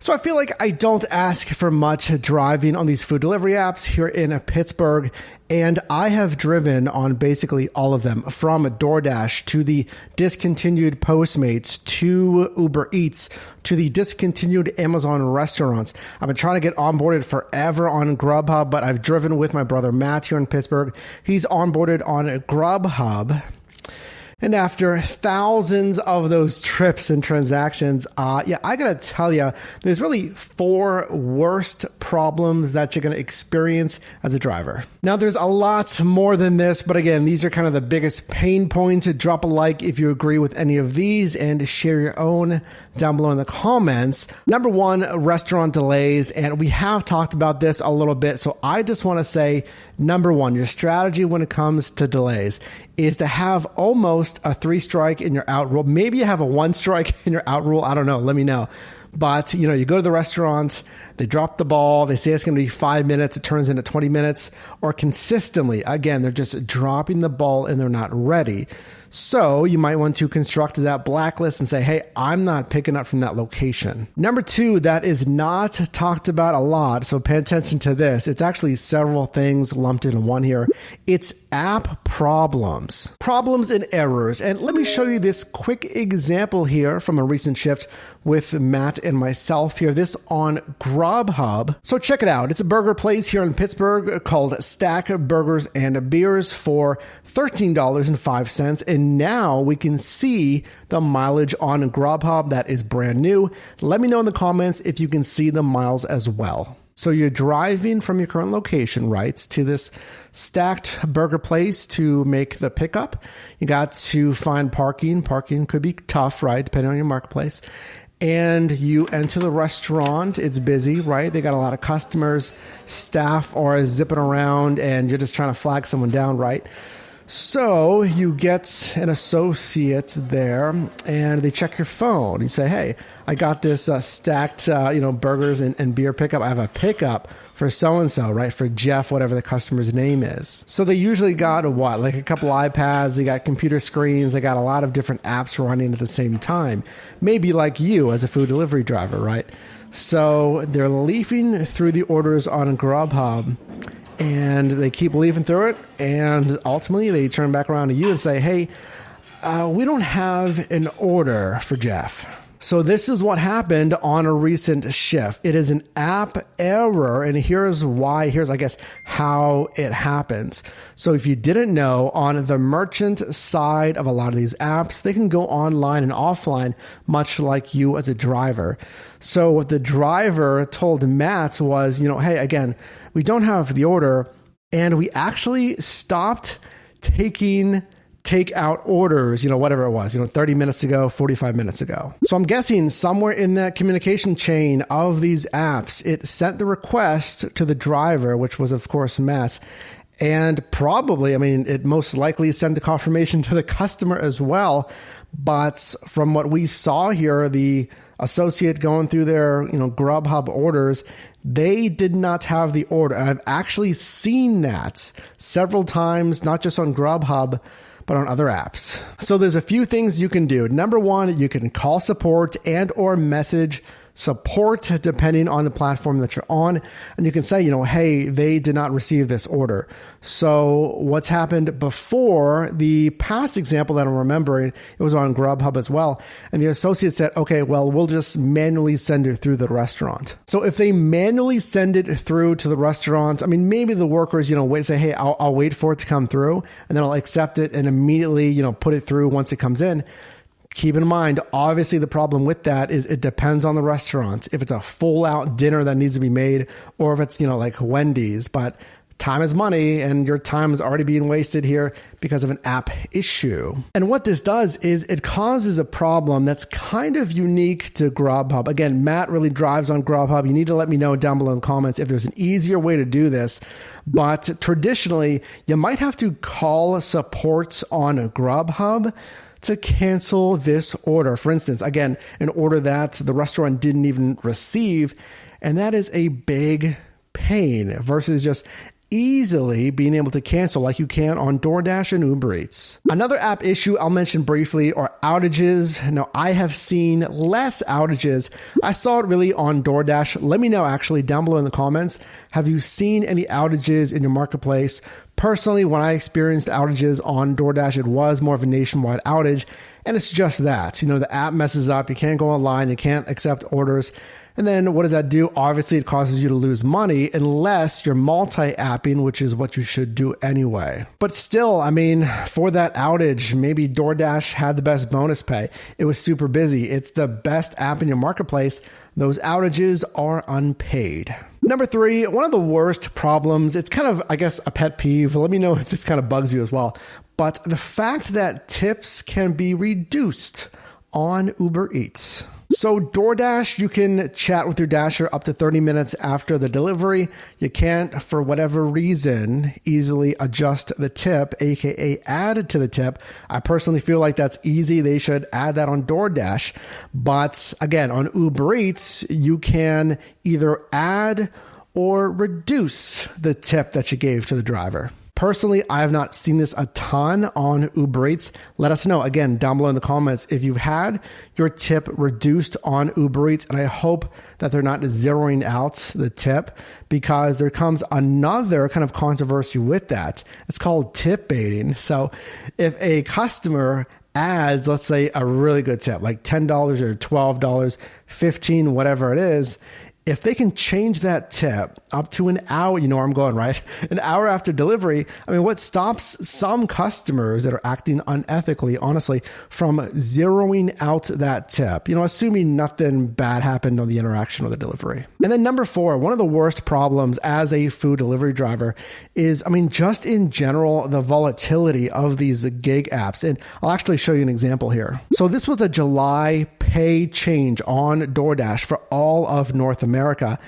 So I feel like I don't ask for much driving on these food delivery apps here in Pittsburgh, and I have driven on basically all of them, from DoorDash to the discontinued Postmates to Uber Eats to the discontinued Amazon restaurants. I've been trying to get onboarded forever on Grubhub, but I've driven with my brother Matt here in Pittsburgh. He's onboarded on Grubhub. And after thousands of those trips and transactions, I gotta tell you, there's really 4 worst problems that you're gonna experience as a driver. Now, there's a lot more than this, but again, these are kind of the biggest pain points. Drop a like if you agree with any of these and share your own down below in the comments. Number 1, restaurant delays. And we have talked about this a little bit. So I just wanna say, number 1, your strategy when it comes to delays is to have almost a 3-strike in your out rule. Maybe you have a 1-strike in your out rule. I don't know. Let me know. But, you go to the restaurant, they drop the ball, they say it's going to be 5 minutes, it turns into 20 minutes, or consistently, again, they're just dropping the ball and they're not ready. So you might want to construct that blacklist and say, hey, I'm not picking up from that location. Number 2, that is not talked about a lot, so pay attention to this. It's actually several things lumped into one here. It's app problems. Problems and errors. And let me show you this quick example here from a recent shift with Matt and myself here. This on Grubhub. So check it out. It's a burger place here in Pittsburgh called Stack Burgers and Beers for $13.05. And now we can see the mileage on Grubhub that is brand new. Let me know in the comments if you can see the miles as well. So you're driving from your current location, right, to this stacked burger place to make the pickup. You got to find parking. Parking could be tough, right, depending on your marketplace. And you enter the restaurant. It's busy, right? They got a lot of customers. Staff are zipping around, and you're just trying to flag someone down, right? So you get an associate there, and they check your phone. You say, hey, I got this stacked burgers and beer pickup. I have a pickup for so-and-so, right? For Jeff, whatever the customer's name is. So they usually got like a couple iPads, they got computer screens, they got a lot of different apps running at the same time. Maybe like you as a food delivery driver, right? So they're leafing through the orders on Grubhub, and they keep leafing through it, and ultimately they turn back around to you and say, hey, we don't have an order for Jeff. So this is what happened on a recent shift. It is an app error, and here's why. Here's, I guess, how it happens. So if you didn't know, on the merchant side of a lot of these apps, they can go online and offline, much like you as a driver. So what the driver told Matt was, hey, again, we don't have the order, and we actually stopped taking takeout orders, whatever it was, 30 minutes ago, 45 minutes ago. So I'm guessing somewhere in that communication chain of these apps, it sent the request to the driver, which was of course Matt, and probably, it most likely sent the confirmation to the customer as well. But from what we saw here, the associate going through their, Grubhub orders, they did not have the order. And I've actually seen that several times, not just on Grubhub, but on other apps. So there's a few things you can do. Number 1, you can call support and or message support depending on the platform that you're on. And you can say, hey, they did not receive this order. So what's happened before, the past example that I'm remembering, it was on Grubhub as well. And the associate said, okay, well, we'll just manually send it through the restaurant. So if they manually send it through to the restaurant, maybe the workers, wait, say, hey, I'll wait for it to come through, and then I'll accept it and immediately, put it through once it comes in. Keep in mind, obviously the problem with that is it depends on the restaurant. If it's a full out dinner that needs to be made, or if it's, like Wendy's, but time is money and your time is already being wasted here because of an app issue. And what this does is it causes a problem that's kind of unique to Grubhub. Again, Matt really drives on Grubhub. You need to let me know down below in the comments if there's an easier way to do this. But traditionally, you might have to call support on Grubhub to cancel this order. For instance, again, an order that the restaurant didn't even receive, and that is a big pain versus just easily being able to cancel like you can on DoorDash and Uber Eats. Another app issue I'll mention briefly are outages. Now, I have seen less outages. I saw it really on DoorDash. Let me know actually down below in the comments. Have you seen any outages in your marketplace? Personally, when I experienced outages on DoorDash, it was more of a nationwide outage. And it's just that, the app messes up. You can't go online. You can't accept orders. And then what does that do? Obviously, it causes you to lose money unless you're multi-apping, which is what you should do anyway. But still, for that outage, maybe DoorDash had the best bonus pay. It was super busy. It's the best app in your marketplace. Those outages are unpaid. Number 3, one of the worst problems, it's kind of, I guess, a pet peeve. Let me know if this kind of bugs you as well. But the fact that tips can be reduced on Uber Eats. So DoorDash, you can chat with your Dasher up to 30 minutes after the delivery. You can't, for whatever reason, easily adjust the tip, aka add to the tip. I personally feel like that's easy. They should add that on DoorDash. But again, on Uber Eats, you can either add or reduce the tip that you gave to the driver. Personally, I have not seen this a ton on Uber Eats. Let us know, again, down below in the comments if you've had your tip reduced on Uber Eats, and I hope that they're not zeroing out the tip, because there comes another kind of controversy with that. It's called tip baiting. So if a customer adds, let's say, a really good tip, like $10 or $12, $15, whatever it is, if they can change that tip up to an hour, you know where I'm going, right? An hour after delivery, what stops some customers that are acting unethically, honestly, from zeroing out that tip? Assuming nothing bad happened on the interaction with the delivery. And then number 4, one of the worst problems as a food delivery driver is, just in general, the volatility of these gig apps. And I'll actually show you an example here. So this was a July pay change on DoorDash for all of North America,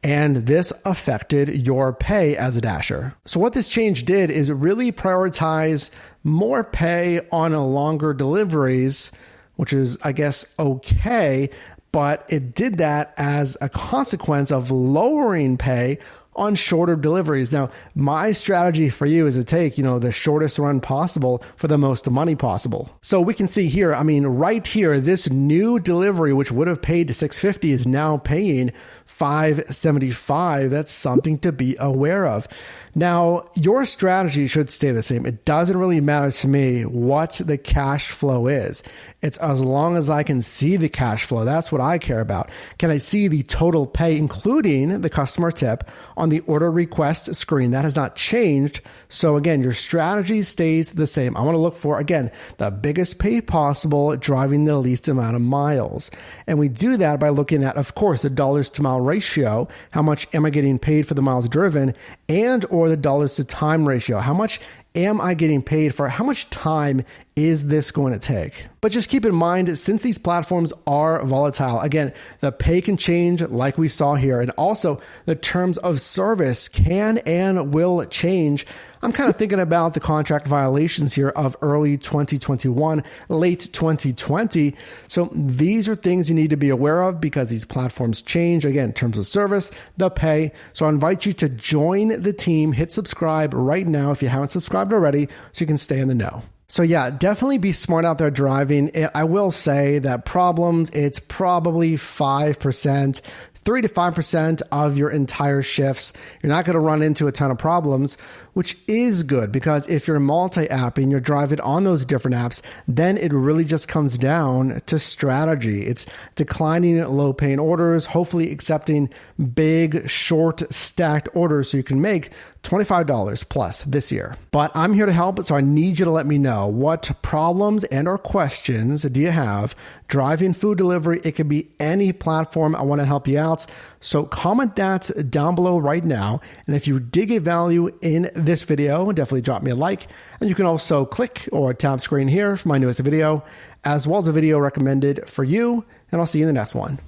and this affected your pay as a Dasher. So what this change did is really prioritize more pay on longer deliveries, which is, I guess, okay, but it did that as a consequence of lowering pay on shorter deliveries. Now, my strategy for you is to take, the shortest run possible for the most money possible. So we can see here, right here, this new delivery, which would have paid $6.50, is now paying $5.75. That's something to be aware of. Now, your strategy should stay the same. It doesn't really matter to me what the cash flow is. It's as long as I can see the cash flow. That's what I care about. Can I see the total pay, including the customer tip, on the order request screen? That has not changed. So again, your strategy stays the same. I want to look for, again, the biggest pay possible, driving the least amount of miles. And we do that by looking at, of course, the dollars to mile ratio. How much am I getting paid for the miles driven? And or the dollars to time ratio. How much am I getting paid for? How much time is this going to take? But just keep in mind, since these platforms are volatile, again, the pay can change like we saw here. And also the terms of service can and will change. I'm kind of thinking about the contract violations here of early 2021, late 2020. So these are things you need to be aware of because these platforms change. Again, terms of service, the pay. So I invite you to join the team. Hit subscribe right now if you haven't subscribed already so you can stay in the know. So yeah, definitely be smart out there driving. And I will say that problems, it's probably 5%. 3 to 5% of your entire shifts. You're not going to run into a ton of problems, which is good because if you're multi-apping, you're driving on those different apps, then it really just comes down to strategy. It's declining low-paying orders, hopefully accepting big, short, stacked orders so you can make $25 plus this year. But I'm here to help, so I need you to let me know what problems and or questions do you have driving food delivery. It could be any platform. I want to help you out. So comment that down below right now. And if you did get value in this video, definitely drop me a like. And you can also click or tap screen here for my newest video, as well as a video recommended for you. And I'll see you in the next one.